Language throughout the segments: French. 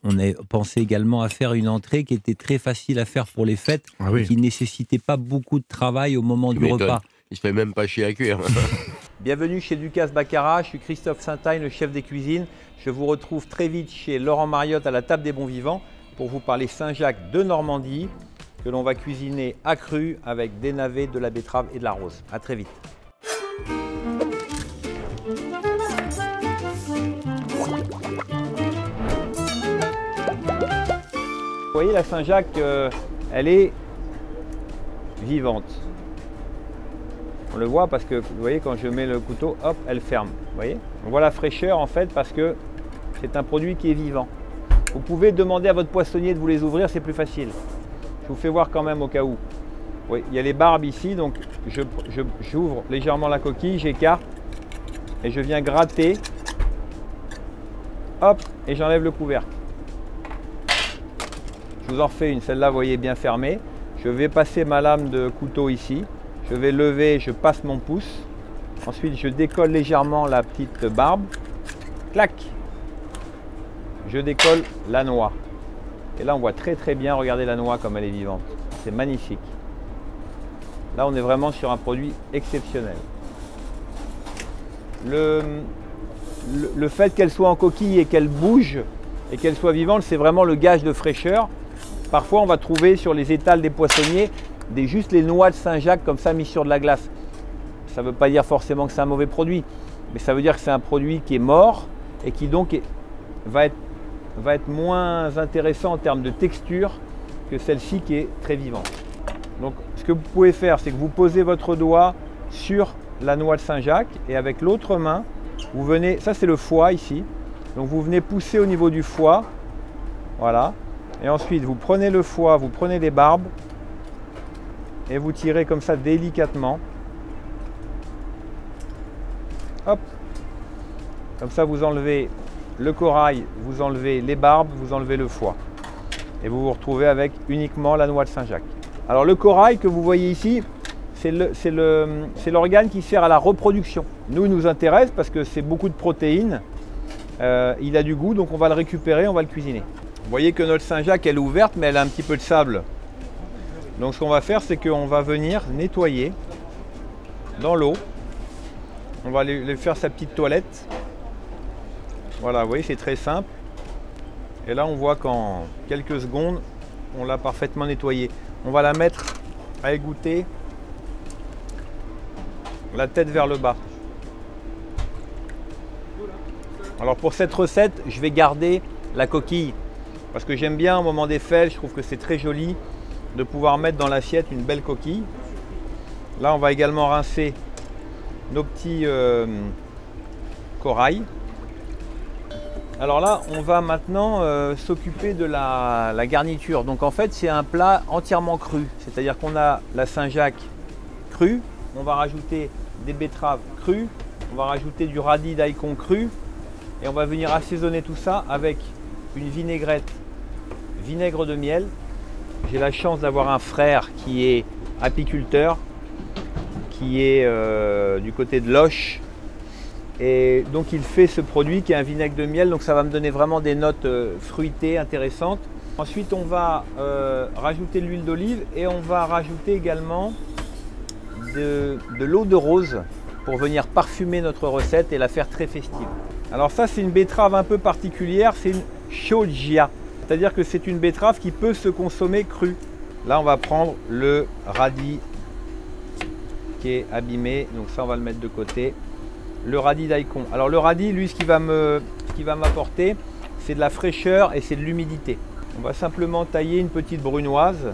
On a pensé également à faire une entrée qui était très facile à faire pour les fêtes, Ah et oui. qui ne nécessitait pas beaucoup de travail au moment Tu du m'étonnes. repas. Il se fait même pas chier à cuire. Bienvenue chez Ducasse Baccarat, je suis Christophe Saintagne, le chef des cuisines. Je vous retrouve très vite chez Laurent Mariotte à la table des bons vivants pour vous parler Saint-Jacques de Normandie que l'on va cuisiner à cru avec des navets, de la betterave et de la rose. A très vite. Vous voyez la Saint-Jacques, elle est vivante. On le voit parce que vous voyez quand je mets le couteau, hop, elle ferme. Vous voyez? On voit la fraîcheur en fait parce que c'est un produit qui est vivant. Vous pouvez demander à votre poissonnier de vous les ouvrir, c'est plus facile. Je vous fais voir quand même au cas où. Oui, il y a les barbes ici, donc j'ouvre légèrement la coquille, j'écarte et je viens gratter. Hop, et j'enlève le couvercle. Je vous en refais une, celle-là, vous voyez, bien fermée. Je vais passer ma lame de couteau ici. Je vais lever, je passe mon pouce. Ensuite, je décolle légèrement la petite barbe. Clac! Je décolle la noix. Et là, on voit très très bien, regardez la noix comme elle est vivante. C'est magnifique. Là, on est vraiment sur un produit exceptionnel. Le fait qu'elle soit en coquille et qu'elle bouge et qu'elle soit vivante, c'est vraiment le gage de fraîcheur. Parfois, on va trouver sur les étals des poissonniers juste les noix de Saint-Jacques comme ça mises sur de la glace. Ça ne veut pas dire forcément que c'est un mauvais produit, mais ça veut dire que c'est un produit qui est mort et qui donc va être moins intéressant en termes de texture que celle-ci qui est très vivante. Donc ce que vous pouvez faire, c'est que vous posez votre doigt sur la noix de Saint-Jacques et avec l'autre main, vous venez, ça c'est le foie ici, donc vous venez pousser au niveau du foie, voilà, et ensuite vous prenez le foie, vous prenez les barbes et vous tirez comme ça délicatement. Hop, comme ça vous enlevez le corail, vous enlevez les barbes, vous enlevez le foie et vous vous retrouvez avec uniquement la noix de Saint-Jacques. Alors le corail que vous voyez ici, c'est l'organe qui sert à la reproduction. Nous, il nous intéresse parce que c'est beaucoup de protéines, il a du goût, donc on va le récupérer, on va le cuisiner. Vous voyez que notre Saint-Jacques, elle est ouverte, mais elle a un petit peu de sable. Donc ce qu'on va faire, c'est qu'on va venir nettoyer dans l'eau. On va lui faire sa petite toilette. Voilà, vous voyez, c'est très simple. Et là, on voit qu'en quelques secondes, on l'a parfaitement nettoyée. On va la mettre à égoutter la tête vers le bas. Alors pour cette recette, je vais garder la coquille parce que j'aime bien au moment des fêtes, je trouve que c'est très joli de pouvoir mettre dans l'assiette une belle coquille. Là, on va également rincer nos petits corails. Alors là, on va maintenant s'occuper de la garniture. Donc en fait, c'est un plat entièrement cru. C'est-à-dire qu'on a la Saint-Jacques crue, on va rajouter des betteraves crues, on va rajouter du radis daikon cru et on va venir assaisonner tout ça avec une vinaigrette, vinaigre de miel. J'ai la chance d'avoir un frère qui est apiculteur, qui est du côté de Loches. Et donc il fait ce produit qui est un vinaigre de miel, donc ça va me donner vraiment des notes fruitées intéressantes. Ensuite on va rajouter de l'huile d'olive et on va rajouter également de l'eau de rose pour venir parfumer notre recette et la faire très festive. Alors ça c'est une betterave un peu particulière, c'est une chioggia, c'est-à-dire que c'est une betterave qui peut se consommer crue. Là on va prendre le radis qui est abîmé, donc ça on va le mettre de côté. Le radis daikon. Alors le radis, lui, ce qui va m'apporter, c'est de la fraîcheur et c'est de l'humidité. On va simplement tailler une petite brunoise,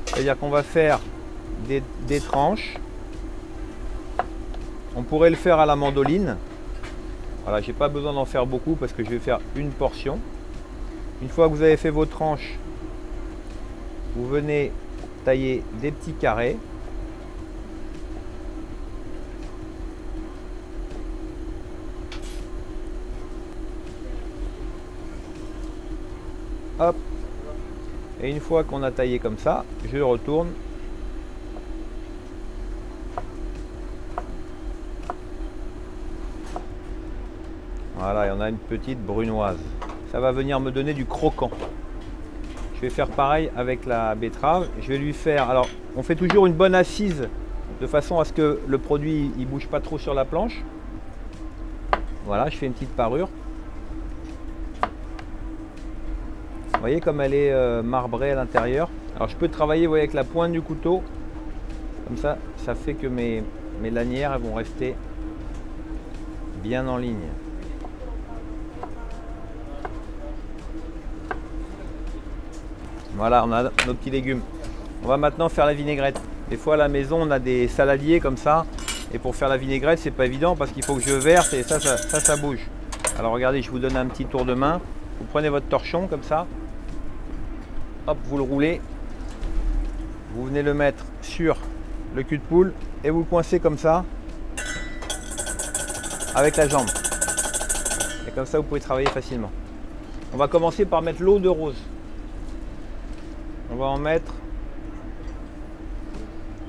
c'est-à-dire qu'on va faire des tranches. On pourrait le faire à la mandoline. Voilà, j'ai pas besoin d'en faire beaucoup parce que je vais faire une portion. Une fois que vous avez fait vos tranches, vous venez tailler des petits carrés. Hop. Et une fois qu'on a taillé comme ça, je retourne. Voilà, et on a une petite brunoise. ça va venir me donner du croquant. Je vais faire pareil avec la betterave. Je vais lui faire, alors on fait toujours une bonne assise de façon à ce que le produit ne bouge pas trop sur la planche. Voilà, je fais une petite parure. Vous voyez comme elle est marbrée à l'intérieur. Alors je peux travailler, vous voyez, avec la pointe du couteau. Comme ça, ça fait que mes lanières elles vont rester bien en ligne. Voilà, on a nos petits légumes. On va maintenant faire la vinaigrette. Des fois à la maison, on a des saladiers comme ça. Et pour faire la vinaigrette, c'est pas évident parce qu'il faut que je verse et ça bouge. Alors regardez, je vous donne un petit tour de main. Vous prenez votre torchon comme ça. Hop, vous le roulez. Vous venez le mettre sur le cul de poule et vous le coincez comme ça avec la jambe. Et comme ça, vous pouvez travailler facilement. On va commencer par mettre l'eau de rose. On va en mettre,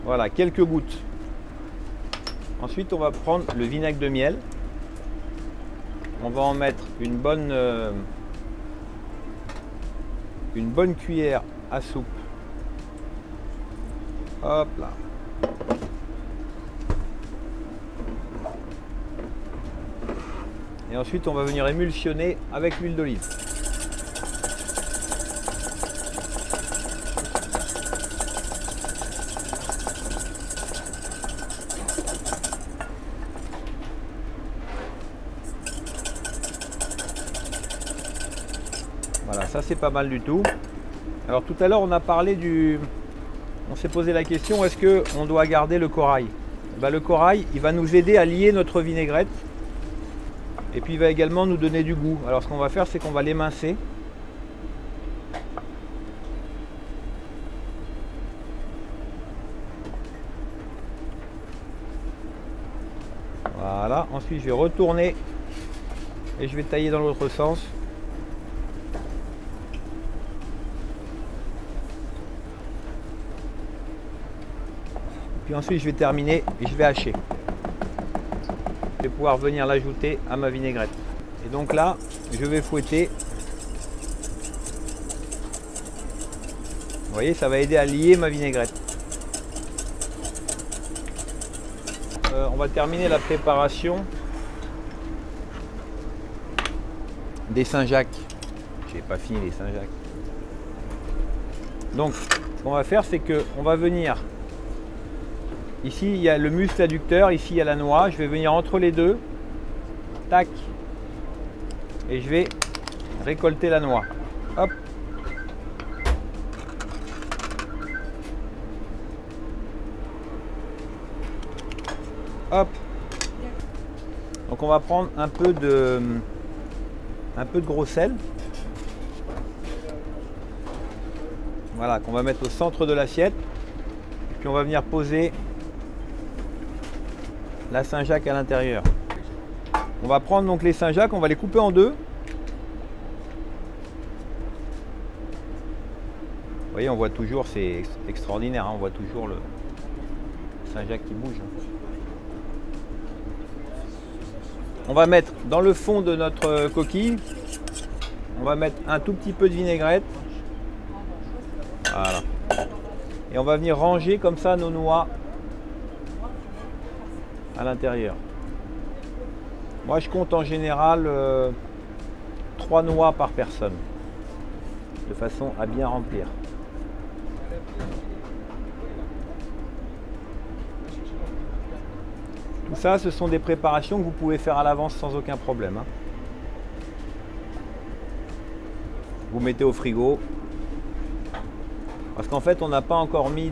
voilà, quelques gouttes. Ensuite, on va prendre le vinaigre de miel. On va en mettre une bonne cuillère à soupe. Hop là. Et ensuite, on va venir émulsionner avec l'huile d'olive. Voilà, ça c'est pas mal du tout. Alors tout à l'heure on a parlé on s'est posé la question, est-ce qu'on doit garder le corail? Le corail, il va nous aider à lier notre vinaigrette. Et puis il va également nous donner du goût. Alors ce qu'on va faire, c'est qu'on va l'émincer. Voilà, ensuite je vais retourner et je vais tailler dans l'autre sens. Puis ensuite je vais terminer et je vais hacher. Je vais pouvoir venir l'ajouter à ma vinaigrette. Et donc là, je vais fouetter. Vous voyez, ça va aider à lier ma vinaigrette. On va terminer la préparation des Saint-Jacques. Je n'ai pas fini les Saint-Jacques. Donc, ce qu'on va faire, c'est qu'on va venir. Ici, il y a le muscle adducteur, ici, il y a la noix. Je vais venir entre les deux. Tac. Et je vais récolter la noix. Hop. Hop. Donc on va prendre un peu de gros sel. Voilà, qu'on va mettre au centre de l'assiette. Et puis on va venir poser la Saint-Jacques à l'intérieur. On va prendre donc les Saint-Jacques, on va les couper en deux. Vous voyez, on voit toujours, c'est extraordinaire, hein, on voit toujours le Saint-Jacques qui bouge. On va mettre dans le fond de notre coquille, on va mettre un tout petit peu de vinaigrette. Voilà. Et on va venir ranger comme ça nos noix à l'intérieur. Moi je compte en général 3 noix par personne, de façon à bien remplir. Tout ça, ce sont des préparations que vous pouvez faire à l'avance sans aucun problème. Hein. Vous mettez au frigo. Parce qu'en fait, on n'a pas encore mis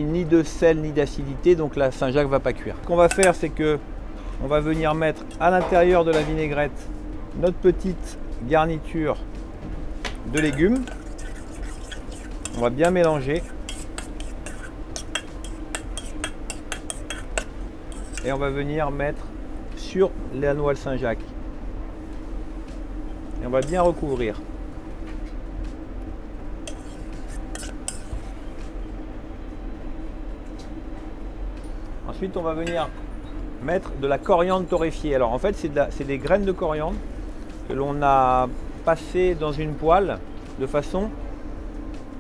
ni de sel ni d'acidité, donc la Saint-Jacques ne va pas cuire. Ce qu'on va faire, c'est que on va venir mettre à l'intérieur de la vinaigrette notre petite garniture de légumes. On va bien mélanger. Et on va venir mettre sur la noix de Saint-Jacques. Et on va bien recouvrir. Ensuite, on va venir mettre de la coriandre torréfiée. Alors en fait, c'est des graines de coriandre que l'on a passées dans une poêle de façon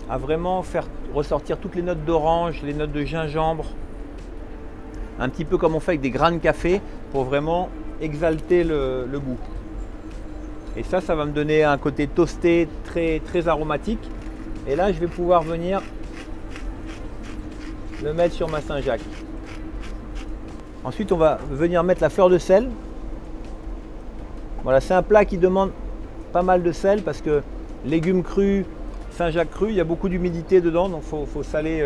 à vraiment faire ressortir toutes les notes d'orange, les notes de gingembre, un petit peu comme on fait avec des grains de café pour vraiment exalter le goût. Et ça va me donner un côté toasté très, très aromatique. Et là, je vais pouvoir venir le mettre sur ma Saint-Jacques. Ensuite, on va venir mettre la fleur de sel. Voilà, c'est un plat qui demande pas mal de sel parce que légumes crus, Saint-Jacques cru, il y a beaucoup d'humidité dedans, donc il faut saler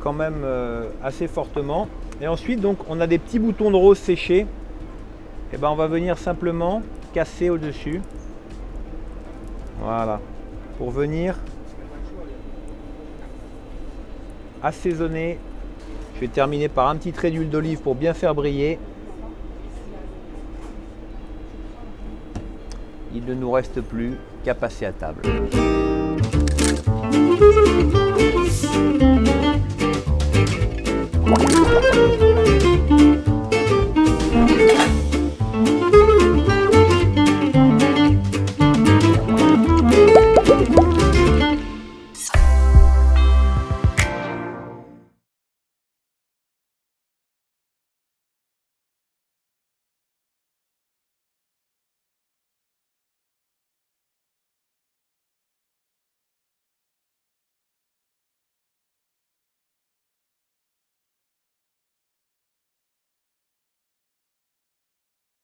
quand même assez fortement. Et ensuite, donc, on a des petits boutons de rose séchés. Et ben, on va venir simplement casser au-dessus. Voilà, pour venir assaisonner. Je vais terminer par un petit trait d'huile d'olive pour bien faire briller. Il ne nous reste plus qu'à passer à table.